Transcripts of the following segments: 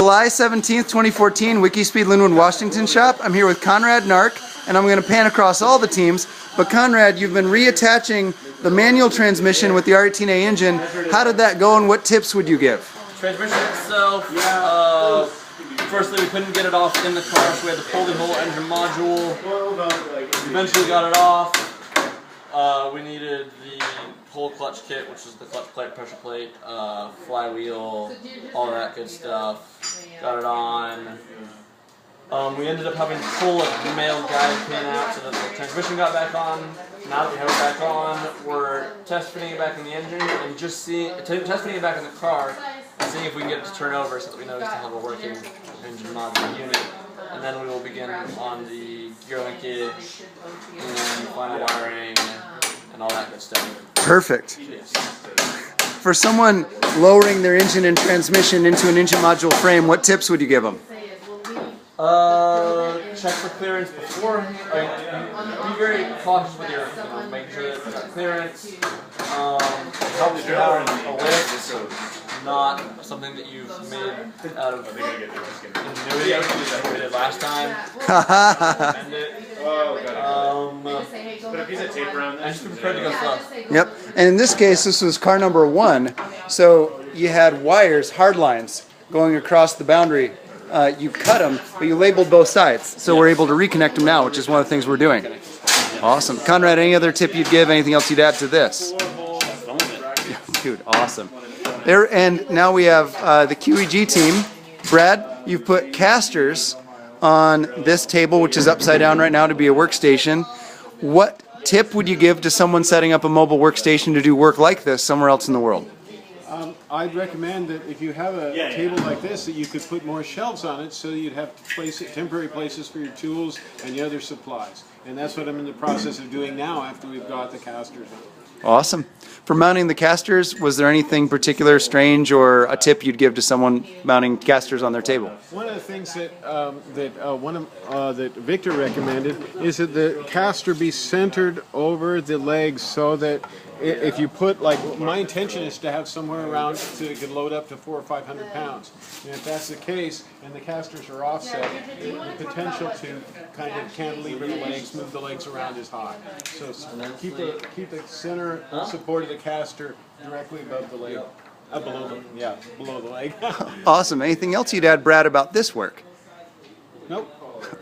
July 17th, 2014, WIKISPEED Linwood, Washington shop. I'm here with Conrad and Ark, and I'm going to pan across all the teams. But Conrad, you've been reattaching the manual transmission with the R18A engine. How did that go, and what tips would you give? Transmission itself, firstly we couldn't get it off in the car, so we had to pull the whole engine module. Eventually got it off. We needed the whole clutch kit, which is the clutch plate, pressure plate, flywheel, all that good stuff. Got it on. We ended up having to pull a male guide pin out so that the transmission got back on. Now that we have it back on, we're test fitting it back in the engine and just test fitting it back in the car and seeing if we can get it to turn over so that we know we still have a working engine module unit. And then we will begin on the gear linkage and final wiring and all that good stuff. Perfect. Yes. For someone lowering their engine and transmission into an engine module frame, what tips would you give them? Check for clearance before. Be very cautious with your, make sure that it's got clearance. Help if you have a lift, not something that you've made out of ingenuity like we did last time. Put a piece of tape around And just be prepared to go slow. Yep. And in this case, this was car number 1, so you had wires, hard lines, going across the boundary. You cut them, but you labeled both sides, so we're able to reconnect them now, which is one of the things we're doing. Awesome. Conrad, any other tip you'd give? Anything else you'd add to this? Yeah, dude, awesome. There, and now we have the QEG team. Brad, you've put casters on this table, which is upside down right now to be a workstation. What tip would you give to someone setting up a mobile workstation to do work like this somewhere else in the world? I'd recommend that if you have a table like this, that you could put more shelves on it so you'd have temporary places for your tools and your other supplies. And that's what I'm in the process of doing now after we've got the casters on. Awesome. For mounting the casters, was there anything particular, strange, or a tip you'd give to someone mounting casters on their table? One of the things that that Victor recommended is that the caster be centered over the legs so that if you put, like, my intention is to have somewhere around so it can load up to 400 or 500 pounds. And if that's the case, and the casters are offset, the potential to kind of cantilever the legs, move the legs around is high. So keep the center support of the caster directly above the leg, below the leg. Awesome. Anything else you'd add, Brad, about this work? Nope.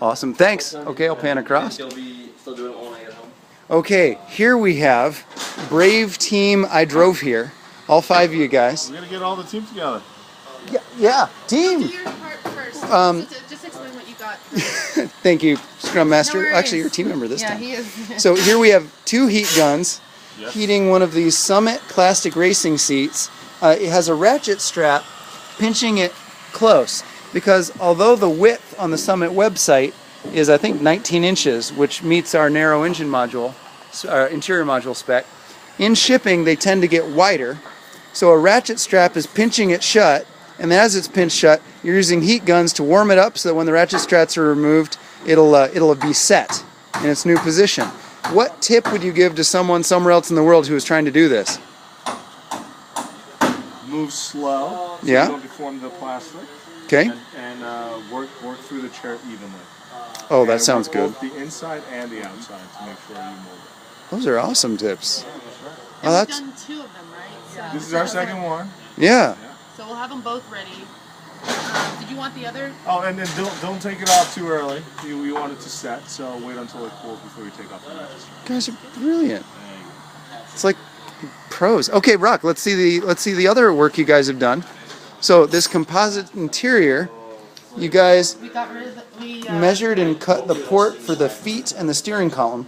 Awesome. Thanks. Okay, I'll pan across. Still doing it all night at home. Okay, here we have brave team I drove here. All 5 of you guys. We're going to get all the teams together. Yeah, team. Do your part first. Just explain what you got. Thank you, Scrum Master. No Actually, you're a team member this time. Yeah, he is. So here we have 2 heat guns heating one of these Summit Classic racing seats. It has a ratchet strap pinching it close because although the width on the Summit website is, I think, 19 inches, which meets our narrow engine module, our interior module spec, in shipping they tend to get wider. So a ratchet strap is pinching it shut, and as it's pinched shut, you're using heat guns to warm it up so that when the ratchet straps are removed, it'll be set in its new position. What tip would you give to someone somewhere else in the world who is trying to do this? Move slow so Yeah. you don't deform the plastic. Okay. And work through the chair evenly. Oh, that And sounds work good. both the inside and the outside to make sure you move it. Those are awesome tips. Oh, We've that's done 2 of them, right? This is our second one. yeah. So we'll have them both ready. Did you want the other? Oh, and then don't take it off too early. You want it to set, so wait until it cools before you take off the mattress. You guys are brilliant. It's like pros. Okay, Rock, let's see the other work you guys have done. So this composite interior, you guys We got rid of the, measured and cut the port for the feet and the steering column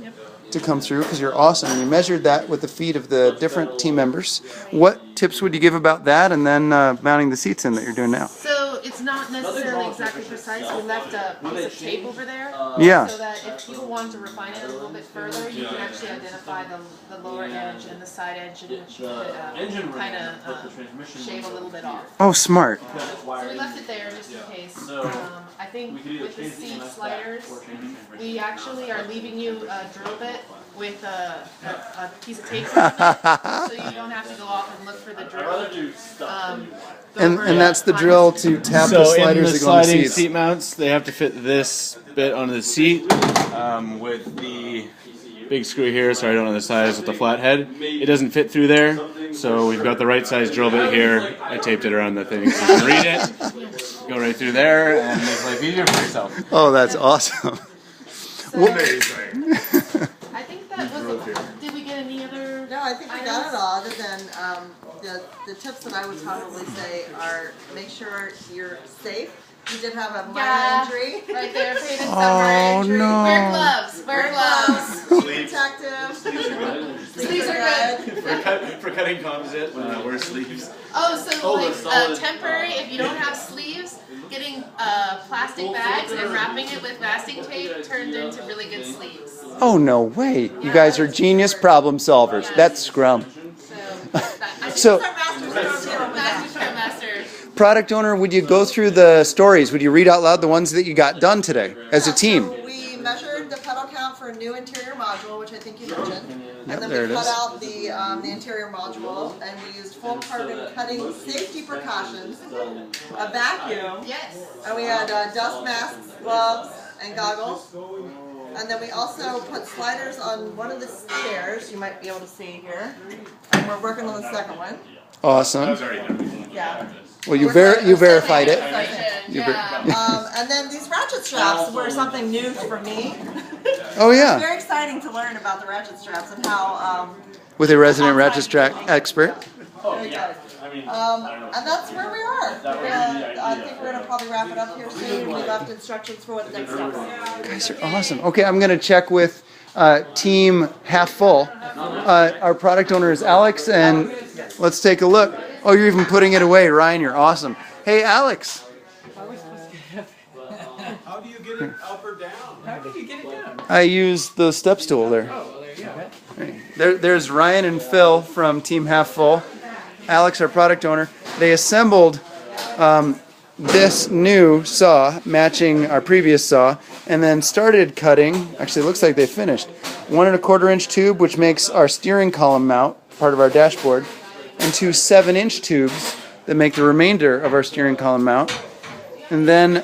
to come through because you're awesome. You measured that with the feet of the different team members. What tips would you give about that and then mounting the seats in that you're doing now? So it's not necessarily exactly precise. We left a piece of tape over there. Yeah. So that if people want to refine it a little bit further, you can actually identify the lower edge and the side edge, which you could kind of shave a little bit off. Oh, smart. So we left it there just in case. I think with the seat sliders, we actually are leaving you a drill bit with a piece of tape around it, so you don't have to go off and look for the drill. And that's the drill to tap the sliders that go on the sliding seats. seat mounts, they have to fit this bit onto the seat with the big screw here, so I don't know the size with the flat head. It doesn't fit through there, so we've got the right size drill bit here. I taped it around the thing so you can read it. Go right through there and make life easier for yourself. Oh, that's awesome. Amazing. I think that was. Did we get any other? No, I think we got it all. Other than the tips that I would probably say are make sure you're safe. You did have a minor injury. Right there, painted Oh, summer injury. no. Wear gloves. Wear gloves. Protective. Sleeves are good. For cutting composite, wear sleeves. Oh, so temporary, if you don't have sleeves, getting plastic bags and wrapping it with masking tape turned into really good sleeves. Oh, no way. You guys are genius problem solvers. That's scrum. So, Master. product owner, would you go through the stories? Would you read out loud the ones that you got done today as a team? So we measured the pedal count for a new interior module, which I think you mentioned. Yep, And then there we it cut is. out the interior module, and we used full carbon cutting safety precautions, a vacuum, Yes. and we had dust masks, gloves, and goggles. And then we also put sliders on one of the stairs, you might be able to see here. And we're working on the second one. Awesome. Yeah. Well, you verified it. Yeah. And then these ratchet straps were something new for me. Oh, It's yeah. very exciting to learn about the ratchet straps and how. With a resident ratchet strap expert. Very good. And that's where we are. I think we're gonna probably wrap it up here soon. We left instructions for what the next steps are. You guys are awesome. Okay, I'm going to check with team half full. Our product owner is Alex, and let's take a look. Oh, you're even putting it away. Ryan, you're awesome. Hey, Alex. How do you get it up or down? How did you get it down? I use the step stool there. Oh, well, there you go. There's Ryan and Phil from Team Half Full. Alex, our product owner. They assembled this new saw matching our previous saw and then started cutting. Actually, it looks like they finished. 1 1/4 inch tube, which makes our steering column mount, part of our dashboard, and 2 7-inch tubes that make the remainder of our steering column mount, and then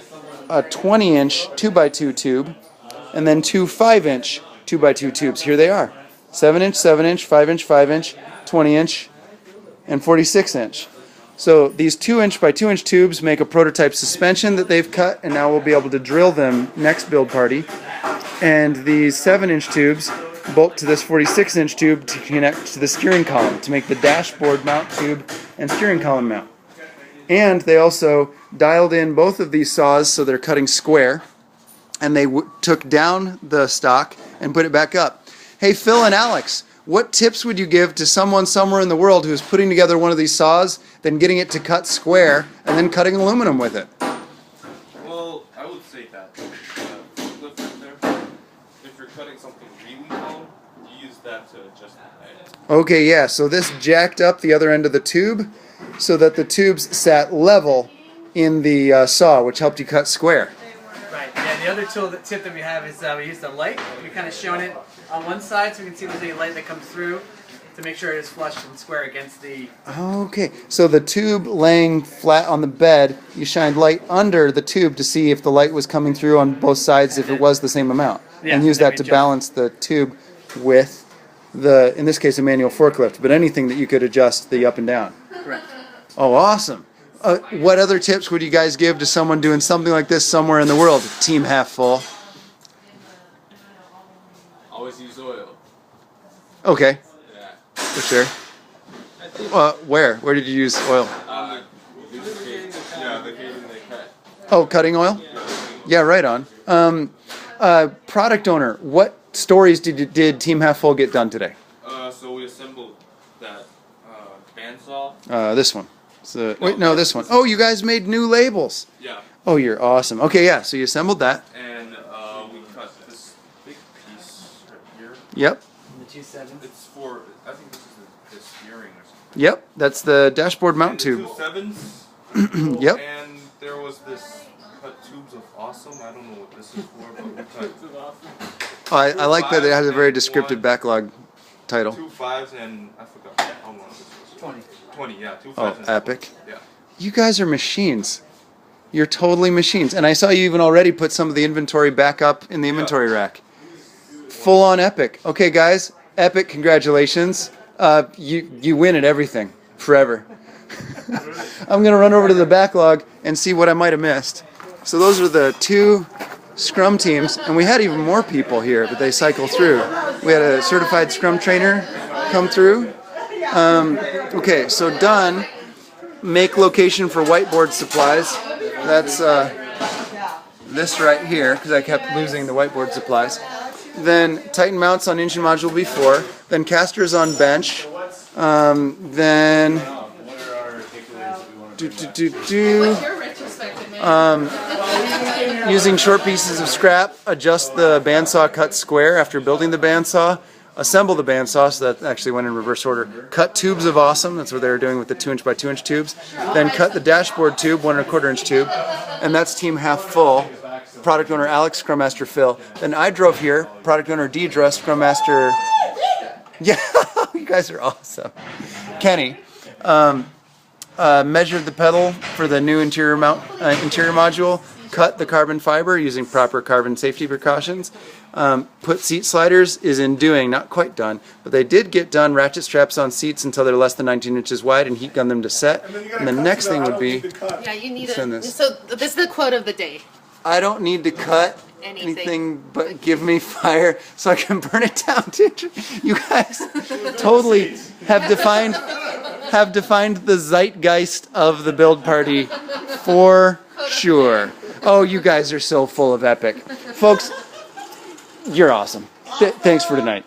a 20-inch 2x2 tube, and then 2 5-inch 2x2 tubes. Here they are. 7-inch, 7-inch, 5-inch, 5-inch, 20-inch, and 46-inch. So these 2-inch by 2-inch tubes make a prototype suspension that they've cut, and now we'll be able to drill them next build party. And these 7-inch tubes bolt to this 46-inch tube to connect to the steering column to make the dashboard mount tube and steering column mount. And they also dialed in both of these saws so they're cutting square, and they took down the stock and put it back up. Hey, Phil and Alex, what tips would you give to someone somewhere in the world who's putting together one of these saws, then getting it to cut square, and then cutting aluminum with it? Well, I would say that forklift right there, if you're cutting something really long, you use that to adjust the height. Okay, yeah, so this jacked up the other end of the tube so that the tubes sat level in the saw, which helped you cut square. Right. Yeah. The other tip that we have is we use the light. We kind of shown it on one side so we can see if there's any light that comes through to make sure it is flush and square against the. Okay, so the tube laying flat on the bed, you shined light under the tube to see if the light was coming through on both sides, if it was the same amount, Yeah, and use then that we to adjust. balance the tube with the, in this case, a manual forklift, but anything that you could adjust the up and down. Correct. Oh, awesome. What other tips would you guys give to someone doing something like this somewhere in the world? Team Half Full. Always use oil. Okay, Yeah. for sure. Where? Where did you use oil? The occasion they cut. Oh, cutting oil? Yeah, right on. Product owner, what stories did Team Half Full get done today? So we assembled that bandsaw. This one. So, wait, no, this one. Oh, you guys made new labels. Yeah. Oh, you're awesome. Okay, yeah, so you assembled that. And we cut this big piece right here. Yep, The 2 7s. It's for, I think this is the steering or something. yep, that's the dashboard mount And the tube. 2 7s. Yep. And there was this cut tubes of awesome. I don't know what this is for, but we cut Oh, I like that it has a very descriptive backlog title. 2 5s and I forgot how long this was. 20. 20, yeah. 2 5s. Oh, and epic. Yeah. You guys are machines. You're totally machines. And I saw you even already put some of the inventory back up in the inventory rack. Full on epic. Okay, guys, epic, congratulations. You win at everything, forever. I'm going to run over to the backlog and see what I might have missed. So those are the 2 Scrum teams, and we had even more people here, but they cycle through. We had a certified Scrum trainer come through. Okay, so done. Make location for whiteboard supplies. That's this right here, because I kept losing the whiteboard supplies. Then tighten mounts on engine module B4. Then casters on bench. Then using short pieces of scrap, adjust the bandsaw cut square after building the bandsaw. Assemble the bandsaw, so that actually went in reverse order. Cut tubes of awesome, that's what they were doing with the 2" by 2" tubes. Then cut the dashboard tube, 1 1/4" tube, and that's team half full. Product owner Alex, Scrum Master Phil. Then I drove here, product owner Deidre, Scrum Master. Yeah, you guys are awesome. Kenny. Measured the pedal for the new interior module. Cut the carbon fiber using proper carbon safety precautions. Put seat sliders is in doing, not quite done, but they did get done. Ratchet straps on seats until they're less than 19 inches wide and heat gun them to set. And the next thing would be, Yeah, you need send a. this. So this is the quote of the day. I don't need to cut anything but give me fire so I can burn it down. You guys totally have defined the zeitgeist of the build party for sure. Oh, you guys are so full of epic. Folks, you're awesome. Thanks for tonight.